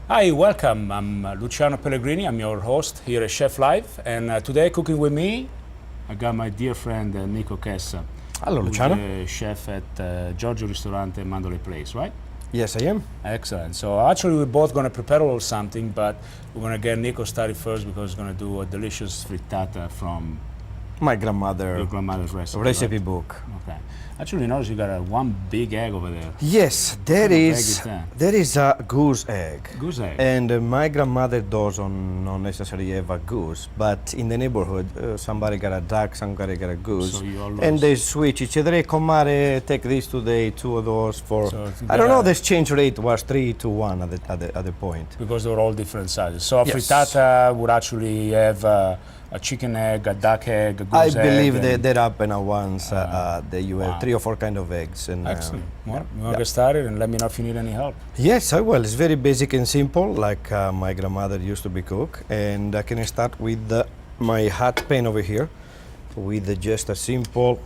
Hi, welcome. I'm Luciano Pellegrini. I'm your host here at Chef Live. And today, cooking with me, I got my dear friend Nico Kessa. Hello, Luciano. Who's the chef at Giorgio Ristorante Mandolay Place, right? Yes, I am. Excellent. So actually, we're both going to prepare a little something, but we're going to get Nico started first because he's going to do a delicious frittata from My your grandmother's recipe. recipe right? book. Okay. Actually, notice you got one big egg over there. Yes, What kind of egg is there is a goose egg. Goose egg. And my grandmother doesn't not necessarily have a goose, but in the neighborhood, somebody got a duck, somebody got a goose, So you all and lose. they switch. Each other, comare, take this today, two of those for. So if you I don't got know. a- The exchange rate was 3-1 at the point. Because they were all different sizes. So a Yes. frittata would actually have a chicken egg, a duck egg, a I goose egg. believe and- that happen at once. That you have wow. 3 or 4 kind of eggs. And, Excellent. Well, you want yeah. to get started and let me know if you need any help. Yes, I will. It's very basic and simple, like my grandmother used to be cook. And I can start with my hot pan over here, with just a simple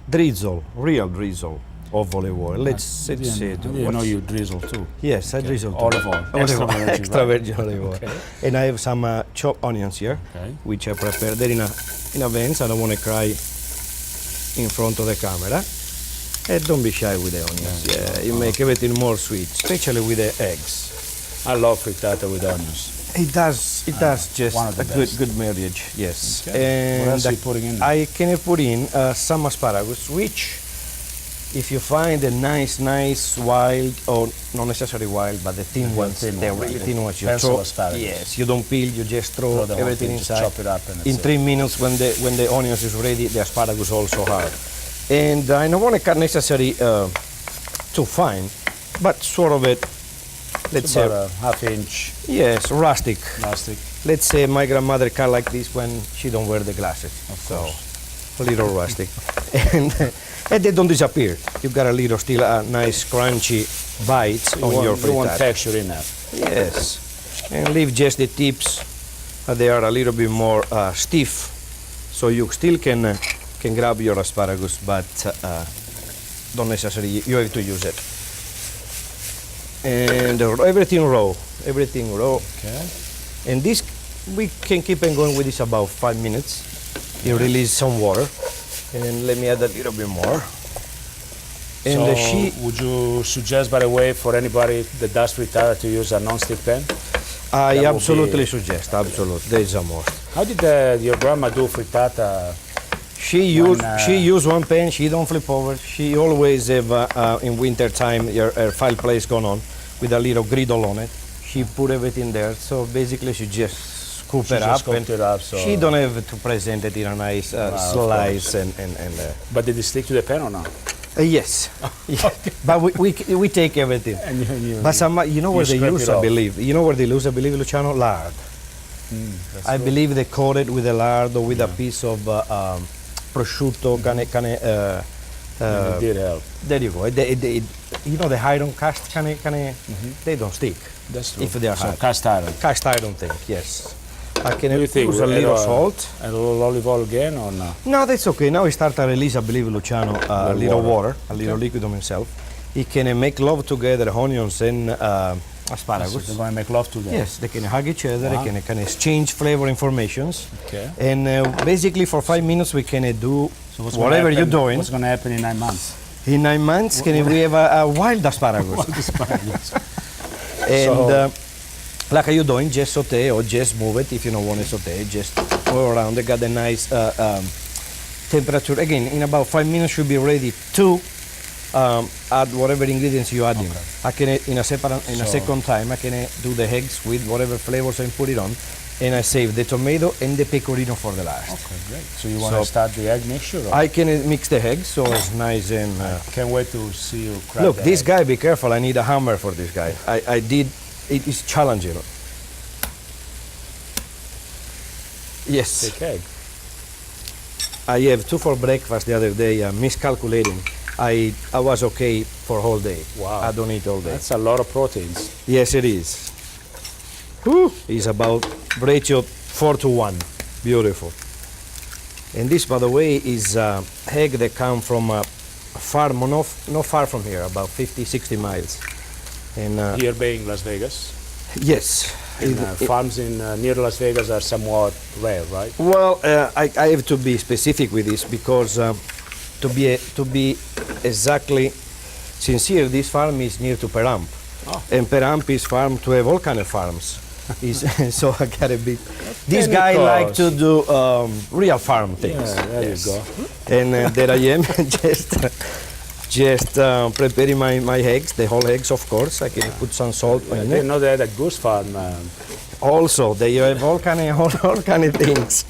drizzle, real drizzle of olive oil. Let's I see. didn't know you drizzle too. Yes, I drizzle too. Olive oil. Extra virgin, extra right? virgin olive oil. Okay. And I have some chopped onions here, Okay. which I prepared. They're in a vents. I don't want to cry in front of the camera. And don't be shy with the onions. Yeah, you make everything more sweet, especially with the eggs. I love frittata with onions. It does just one of the a best. good marriage, yes. Okay. And What else are you putting in? I can put in some asparagus, which if you find a nice wild, or not necessarily wild, but the thin ones, thin they're one, really right? thin ones, you Pencil throw, asparagus. yes, you don't peel, you just throw Throw the whole everything thing, just inside. chop it up and that's in it. 3 minutes, when the onions is ready, the asparagus also hard. And I don't want to cut necessarily too fine, but sort of it, let's say, About a half-inch yes, rustic. plastic. Let's say my grandmother cut like this when she don't wear the glasses. Of So, course. a little rustic. and they don't disappear. You got a little still a nice crunchy bite You on want, your you want frittata. texture in that. Yes. And leave just the tips. They are a little bit more stiff. So you still can grab your asparagus, but don't necessarily, you have to use it. And everything raw. Everything raw. Okay. And this, we can keep on going with this about 5 minutes. You release some water, and then let me add a little bit more. And So would you suggest, by the way, for anybody that does frittata to use a non-stick pan? I that will absolutely be- suggest, absolutely, there is a more. How did your grandma do frittata? She use one pan, she don't flip over. She always have, in winter time, her fireplace going on with a little griddle on it. She put everything there, so basically she just scoop She it just up. scooped And it up, so- she don't have to present it in a nice of slice and But did it stick to the pan or not? yes. Yeah. But we take everything. And you, But some, you know where they scrape use, it I off. believe. You know where they use, I believe, Luciano? Lard. I believe they coat it with a lard or with a piece of prosciutto. it did help. There you go. You know the iron cast, they don't stick. That's true. If they are so hard. cast iron. Cast iron thing, yes. I can What do you think? use a We'll little add salt. And a little olive oil again or no? No, that's okay. Now we start to release, I believe, Luciano, a little water, a little liquid on himself. He can make love together, onions and So asparagus. they're going to make love together. Yes, they can hug each other, Wow. they can exchange flavor informations. Okay. And basically for 5 minutes we can do So what's gonna whatever you're happen- doing. What's going to happen in 9 months? In 9 months, we have a wild asparagus. And So- like you're doing, just saute or just move it if you don't want to saute, just go around. They got a nice temperature. Again, in about 5 minutes should be ready to add whatever ingredients you add in. I can in a second time I can do the eggs with whatever flavors I put it on, and I save the tomato and the pecorino for the last. Okay, great. So you want to So- start the egg mixture? Or? I can mix the eggs so it's nice and. Can't wait to see you crack Look, the this egg. guy, be careful. I need a hammer for this guy. I did. It is challenging. Yes. Thick egg. I have 2 for breakfast the other day, miscalculating. I was okay for whole day. Wow. I don't eat all day. That's a lot of proteins. Yes, it is. Whew. It's about ratio 4-1. Beautiful. And this, by the way, is egg that come from a farm not far from here, about 50, 60 miles. And Here being Las Vegas. Yes. Farms in near Las Vegas are somewhat rare, right? Well, I have to be specific with this because to be exactly sincere, this farm is near to Peramp, and Peramp is farm to have all kind of farms. So I got a bit. This guy like to do real farm things. Yeah, there you go. And there I am, just preparing my eggs, the whole eggs, of course. I can put some salt I in it. didn't know they had a goose farm. Also, they have all kind of things.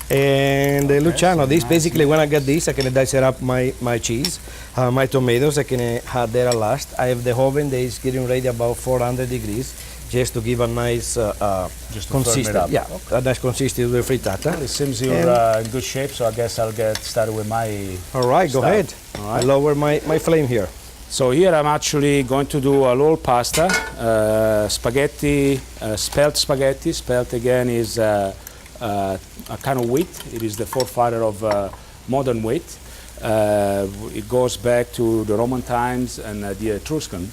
And Luciano, this basically when I get this, I can dice up my cheese, my tomatoes. I can add there last. I have the oven that is getting ready about 400 degrees, just to give a nice consistent, yeah, a nice consistency with the frittata. It seems you're in good shape, so I guess I'll get started with my. All right, go ahead. All right. I lower my flame here. So here I'm actually going to do a little pasta, spaghetti, spelt spaghetti. Spelt again is a kind of wheat. It is the forefather of modern wheat. It goes back to the Roman times and the Etruscan.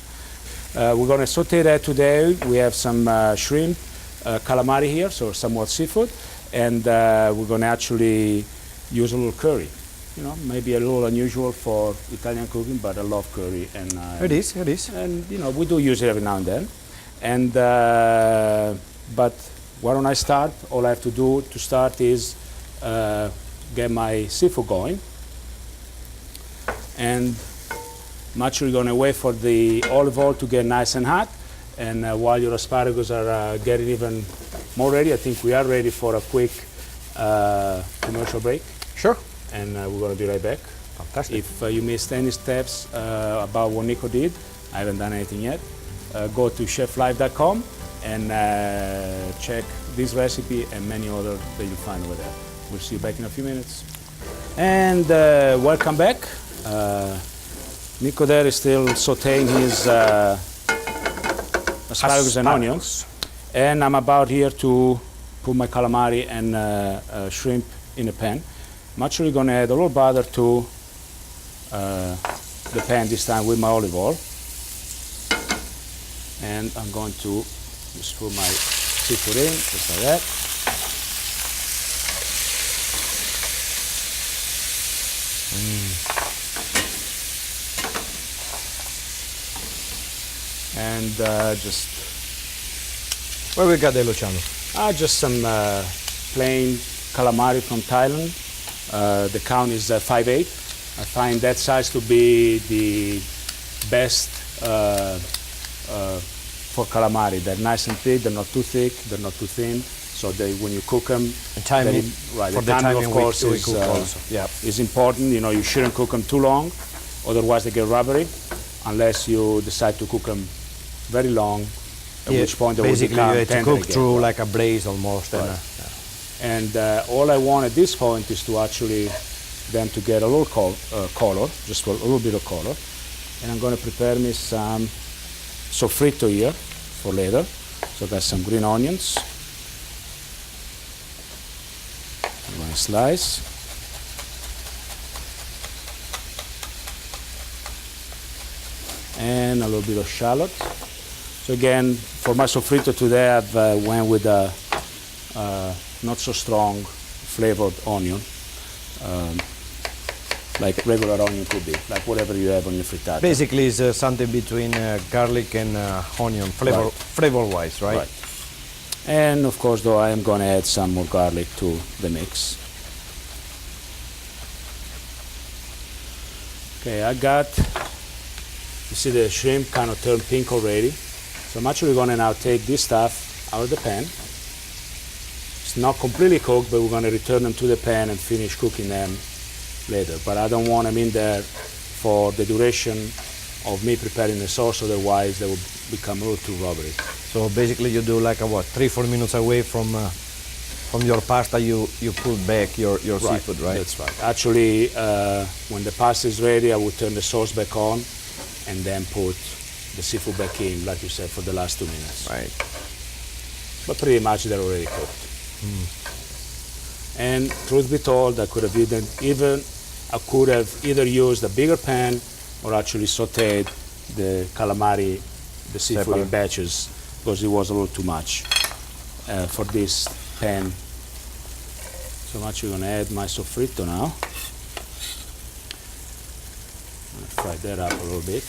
We're going to saute that today. We have some shrimp, calamari here, so somewhat seafood, and we're going to actually use a little curry. You know, maybe a little unusual for Italian cooking, but I love curry. And It is. And you know, we do use it every now and then. And but why don't I start? All I have to do to start is get my seafood going. And I'm actually going to wait for the olive oil to get nice and hot. And while your asparagus are getting even more ready, I think we are ready for a quick commercial break. Sure. And we're going to be right back. Fantastic. If you missed any steps about what Nico did, I haven't done anything yet, go to cheflive.com and check this recipe and many other that you'll find over there. We'll see you back in a few minutes. And welcome back. Nico there is still sauteing his asparagus and onions. And I'm about here to put my calamari and shrimp in a pan. I'm actually going to add a little butter to the pan this time with my olive oil. And I'm going to just put my seafood in, just like that. And just... Where we got the Luciano? Just some plain calamari from Thailand. The count is 5/8. I find that size to be the best for calamari. They're nice and thick, they're not too thick, they're not too thin. So when you cook them, the timing, right, for the timing of course is important. You know, you shouldn't cook them too long, otherwise they get rubbery, unless you decide to cook them very long, at which point they will basically become you have to tender cook again. through like a braise almost. Right. And all I want at this point is to actually them to get a little color, just a little bit of color. And I'm going to prepare me some sofrito here for later. So I got some green onions. I'm going to slice. And a little bit of shallot. So again, for my sofrito today, I've went with a not so strong flavored onion, like regular onion could be, like whatever you have on your frittata. Basically, it's something between garlic and onion, flavor-wise, right? Right. And of course, though, I am going to add some more garlic to the mix. Okay, I got, you see the shrimp kind of turned pink already. So I'm actually going to now take this stuff out of the pan. It's not completely cooked, but we're going to return them to the pan and finish cooking them later. But I don't want them in there for the duration of me preparing the sauce, otherwise they will become a little too rubbery. So basically you do like a what, 3-4 minutes away from your pasta, you put back your seafood, right? That's right. Actually, when the pasta is ready, I will turn the sauce back on and then put the seafood back in, like you said, for the last 2 minutes. Right. But pretty much they're already cooked. And truth be told, I could have either used a bigger pan or actually sauteed the calamari, the seafood in batches because it was a little too much for this pan. So I'm actually going to add my soffritto now. I'm going to fry that up a little bit.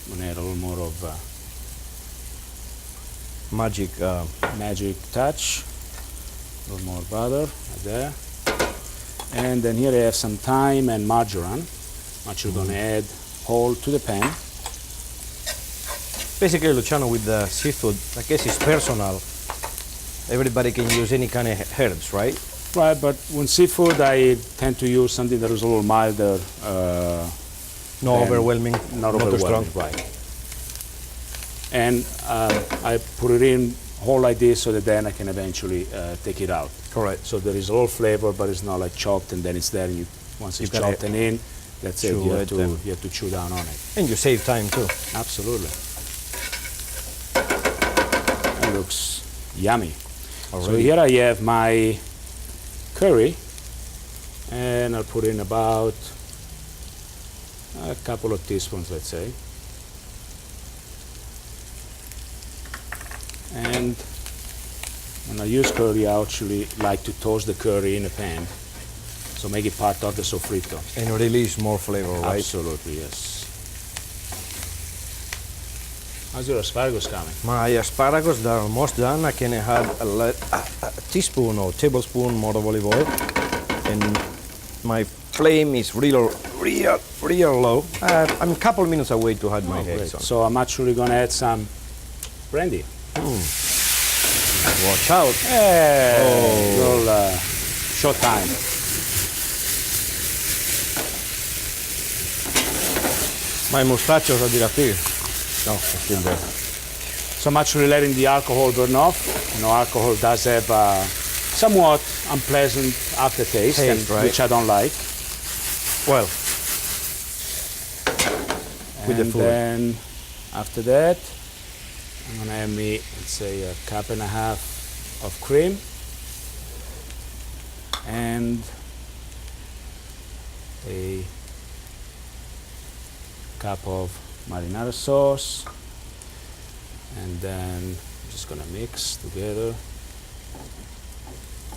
I'm going to add a little more of Magic. magic touch. A little more butter right there. And then here I have some thyme and marjoram. I'm actually going to add whole to the pan. Basically, Luciano, with the seafood, I guess it's personal. Everybody can use any kind of herbs, right? Right, but when seafood, I tend to use something that is a little milder. No And overwhelming, Not too overwhelming, strong. right. And I put it in whole like this so that then I can eventually take it out. Correct. So there is a little flavor, but it's not like chopped and then it's there. And once it's You gotta chopped and in, that's it. chew You have, it to, and- you have to chew down on it. And you save time too. Absolutely. It looks yummy. So Already. here I have my curry, and I'll put in about a couple of teaspoons, let's say. And when I use curry, I actually like to toast the curry in a pan, so make it part of the soffritto. And release more flavor, right? Absolutely, yes. How's your asparagus coming? My asparagus are almost done. I can add a teaspoon or tablespoon more of olive oil. And my flame is real low. I'm a couple of minutes away to add my Great. eggs on. So I'm actually going to add some brandy. Watch out. Hey, little short time. My mustachos are disappeared. No, it's still there. So I'm actually letting the alcohol burn off. You know, alcohol does have a somewhat unpleasant aftertaste, Taste, right. which I don't like. Well, with the And food. then after that, I'm going to add me, let's say, a cup and a half of cream. And a cup of marinara sauce, and then I'm just gonna mix together.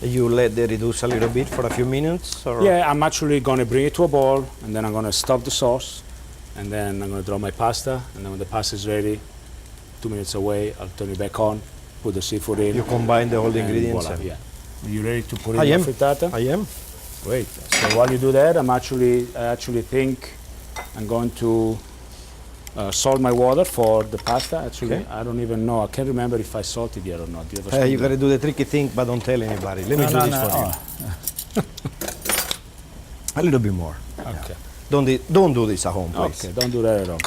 You let it reduce a little bit for a few minutes? Or? Yeah, I'm actually gonna bring it to a boil, and then I'm gonna stop the sauce, and then I'm gonna draw my pasta, and then when the pasta is ready, 2 minutes away, I'll turn it back on, put the seafood in. You combine the whole and ingredients? voila, yeah. Are you ready to put in I your am. frittata? I am. Great. So while you do that, I actually think I'm going to salt my water for the pasta. Actually, Okay. I don't even know. I can't remember if I salted it or not. Do you have a You spoon? gotta do the tricky thing, but don't tell anybody. Let me do this for you. A little bit more. Okay. Don't do this at home, please. Okay, don't do that at all.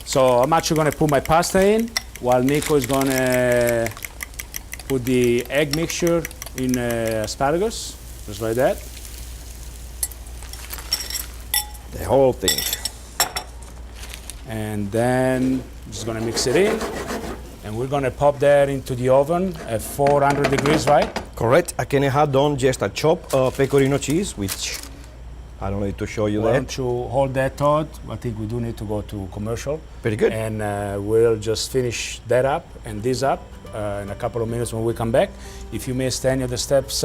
So I'm actually going to put my pasta in while Nico is going to put the egg mixture in asparagus, just like that. The whole thing. And then just going to mix it in. And we're going to pop that into the oven at 400 degrees, right? Correct. I can add on just a chopped pecorino cheese, which I don't need to show you Why that. don't you hold that thought? I think we do need to go to commercial. Very good. And we'll just finish that up and this up in a couple of minutes when we come back. If you missed any of the steps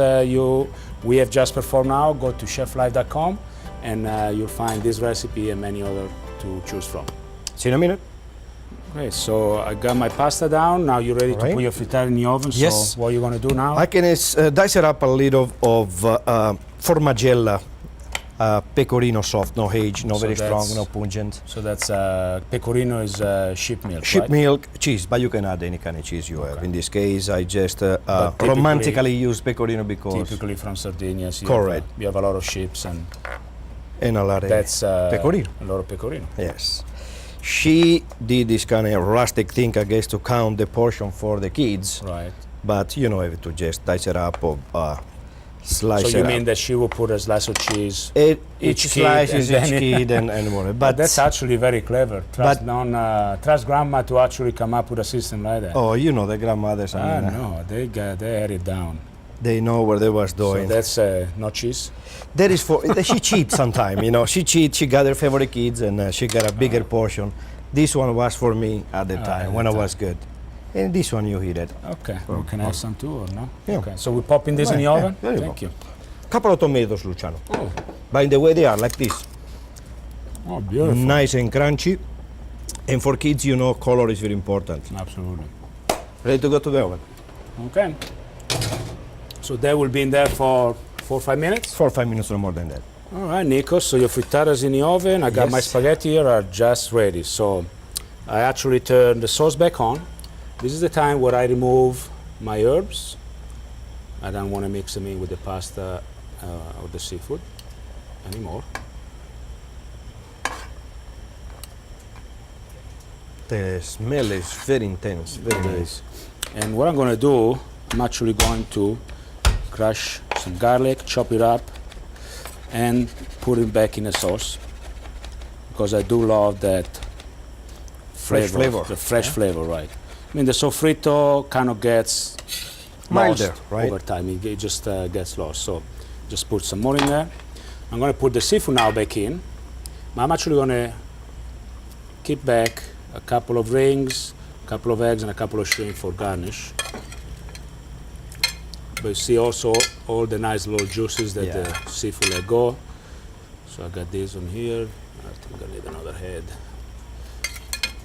we have just performed now, go to cheflife.com and you'll find this recipe and many other to choose from. See you in a minute. Okay, so I got my pasta down. Now you're ready to Alright. put your frittata in the oven. Yes. So what are you going to do now? I can dice it up a little of formagella, pecorino soft, no age, no So very strong, that's- no pungent. So that's pecorino is sheep milk, Sheep right? milk, cheese, but you can add any kind of cheese you have. Okay. In this case, I just typically- romantically use pecorino because Typically from Sardinia. So Correct. You have a lot of sheeps and and a lot of that's pecorino. a lot of pecorino. Yes. She did this kind of rustic thing, I guess, to count the portion for the kids. Right. But you know, have to just dice it up or slice So it you up. mean that she will put a slice of cheese? Each each kid slice and is then each it- kid and whatever. But But that's actually very clever. Trust, But- trust grandma to actually come up with a system like that. oh, you know, the grandmothers, I mean, No, they had it down. they know what they was So doing. that's not cheese. That is for she cheats sometime, you know. She cheats. She got her favorite kids, and she got a bigger portion. This one was for me at the time at when the I was good. And this one you heat it. Okay, we can add some too, or no? Yeah. Okay, so we're popping this in the Yeah, oven? there you Thank go. you. Couple of tomatoes, Luciano. Oh, By the way, they are like this. oh, beautiful. Nice and crunchy. And for kids, you know, color is very important. Absolutely. Ready to go to the oven? Okay. So that will be in there for 4 or 5 minutes? 4 or 5 minutes, no more than that. All right, Nico, so your frittatas in the oven. I got my Yes. spaghetti here are just ready. So I actually turn the sauce back on. This is the time where I remove my herbs. I don't want to mix them in with the pasta or the seafood anymore. The smell is very intense, very nice. And what I'm going to do, I'm actually going to crush some garlic, chop it up, and put it back in the sauce because I do love that flavor, the fresh flavor, right? I mean, the sofrito kind of gets Milder, lost right? over time. It just gets lost. So just put some more in there. I'm going to put the seafood now back in. I'm actually going to keep back a couple of rings, a couple of eggs, and a couple of shrimp for garnish. But you see also all the nice little juices that Yeah. the seafood let go. So I got this on here. I think I need another head.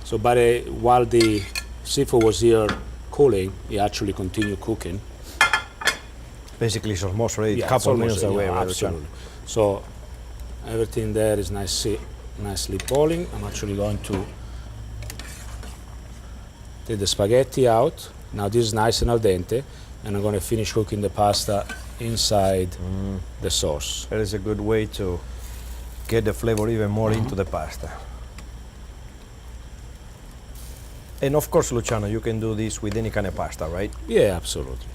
So while the seafood was here cooling, it actually continued cooking. Basically, it's almost ready. Yeah, Couple it's almost minutes ready, away. yeah, right, absolutely. So everything there is nicely boiling. I'm actually going to take the spaghetti out. Now this is nice and al dente, and I'm going to finish cooking the pasta inside the sauce. That is a good way to get the flavor even more into the pasta. And of course, Luciano, you can do this with any kind of pasta, right? Yeah, absolutely.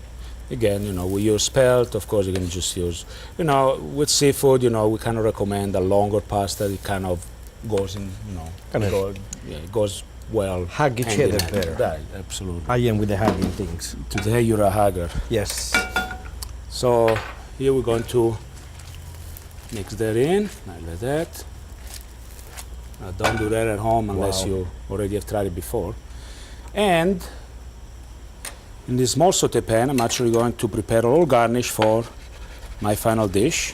Again, you know, we use spelt. Of course, you can just use, you know, with seafood, you know, we kind of recommend a longer pasta. It kind of goes in, you know, it goes well. Hug each hand in other hand. better. Right, absolutely. I am with the hugging things. Today you're a hugger. Yes. So here we're going to mix that in, like that. Now don't do that at home unless Wow. you already have tried it before. And in this small saute pan, I'm actually going to prepare a little garnish for my final dish.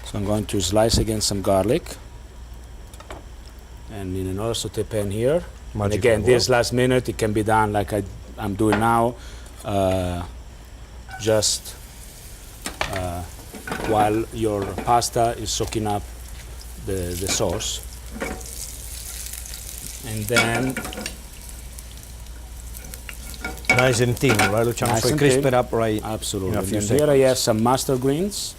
So I'm going to slice again some garlic. And in another saute pan here. And Magic again, flavor. this last minute, it can be done like I'm doing now, just while your pasta is soaking up the sauce. And then Nice and thin, right, Luciano? Nice So and crisp thin. it up right. absolutely. In a And few then here I seconds. have some mustard greens.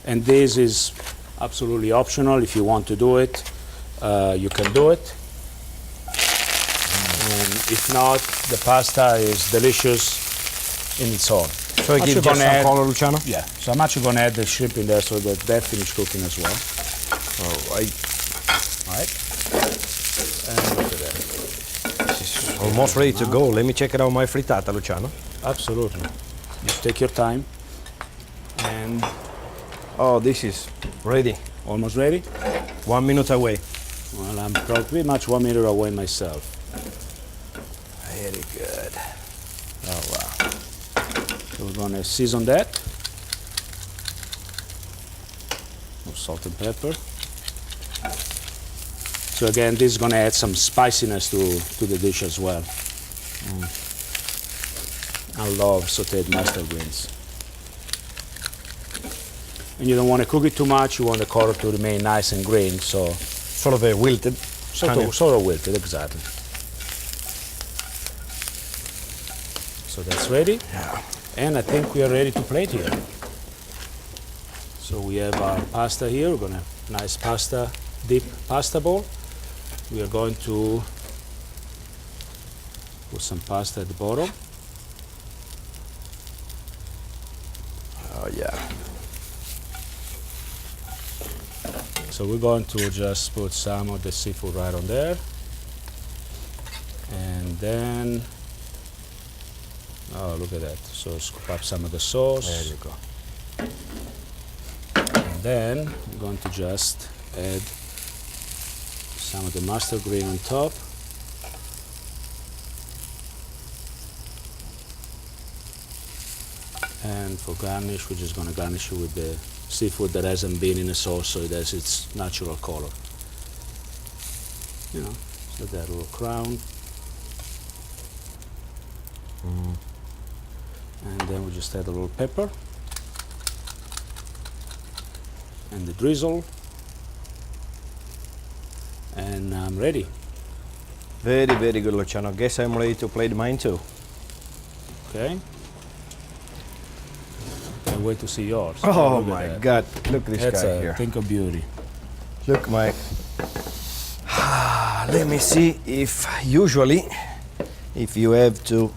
And this is absolutely optional. If you want to do it, you can do it. And if not, the pasta is delicious in its own. So it Actually gives just gonna some add- color, Luciano? Yeah, so I'm actually going to add the shrimp in there so that finished cooking as well. All right. All right. And look at that. This is almost ready to go. Let me check it out, my frittata, Luciano. Absolutely. You take your time. And Oh, this is ready. almost ready. 1 minute away. Well, I'm pretty much 1 minute away myself. Very good. Oh, wow. So we're going to season that. With salt and pepper. So again, this is going to add some spiciness to the dish as well. I love sauteed mustard greens. And you don't want to cook it too much. You want the color to remain nice and green. So Sort of a wilted. sort of wilted, exactly. So that's ready. Yeah. And I think we are ready to plate here. So we have our pasta here. We're gonna have nice pasta, deep pasta bowl. We are going to put some pasta at the bottom. Oh, yeah. So we're going to just put some of the seafood right on there. And then, oh, look at that. So scoop up some of the sauce. There you go. And then we're going to just add Some of the mustard green on top. And for garnish, we're just going to garnish it with the seafood that hasn't been in a sauce, so it has its natural color. You know, so that little crown. And then we just add a little pepper. And the drizzle. And I'm ready. Very, very good, Luciano. Guess I'm ready to plate mine too. Okay. Can't wait to see yours. Oh Look at my that. God, look this That's guy a here. thing of beauty. Look, Mike. Let me see if usually, if you have to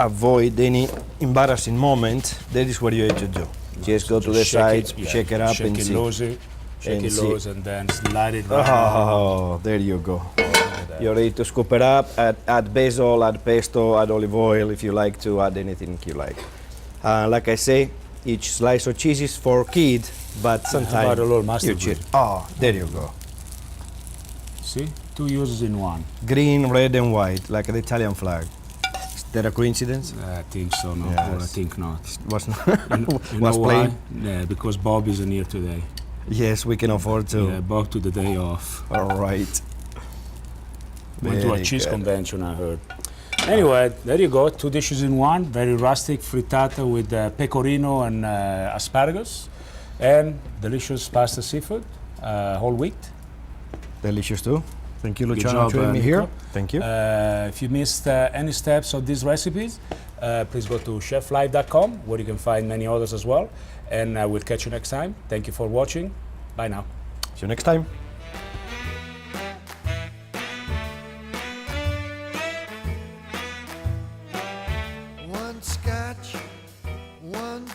avoid any embarrassing moment, that is what you have to do. Just go to the sides, shake it up and see. Shake it loose and then slide it right Oh, there you go. You're ready to scoop it up, add basil, add pesto, add olive oil if you like to, add anything you like. Like I say, each slice of cheese is for kid, but sometimes about a little mustard you green? cheat. Oh, there you go. See? 2 uses in one. Green, red and white, like the Italian flag. Is that a coincidence? I think so, no. Yes. Or I think not. Was You was know why? plain? Yeah, because Bob isn't here today. Yes, we can afford to. Yeah, Bob took the day off. All right. Went to a Very cheese good. convention, I heard. Anyway, there you go. 2 dishes in one. Very rustic frittata with pecorino and asparagus. And delicious pasta seafood, whole wheat. Delicious too. Thank you, Good Luciano, job, for having me here. Nico. Thank you. If you missed any steps of these recipes, please go to cheflive.com where you can find many others as well. And we'll catch you next time. Thank you for watching. Bye now. See you next time. One scotch, one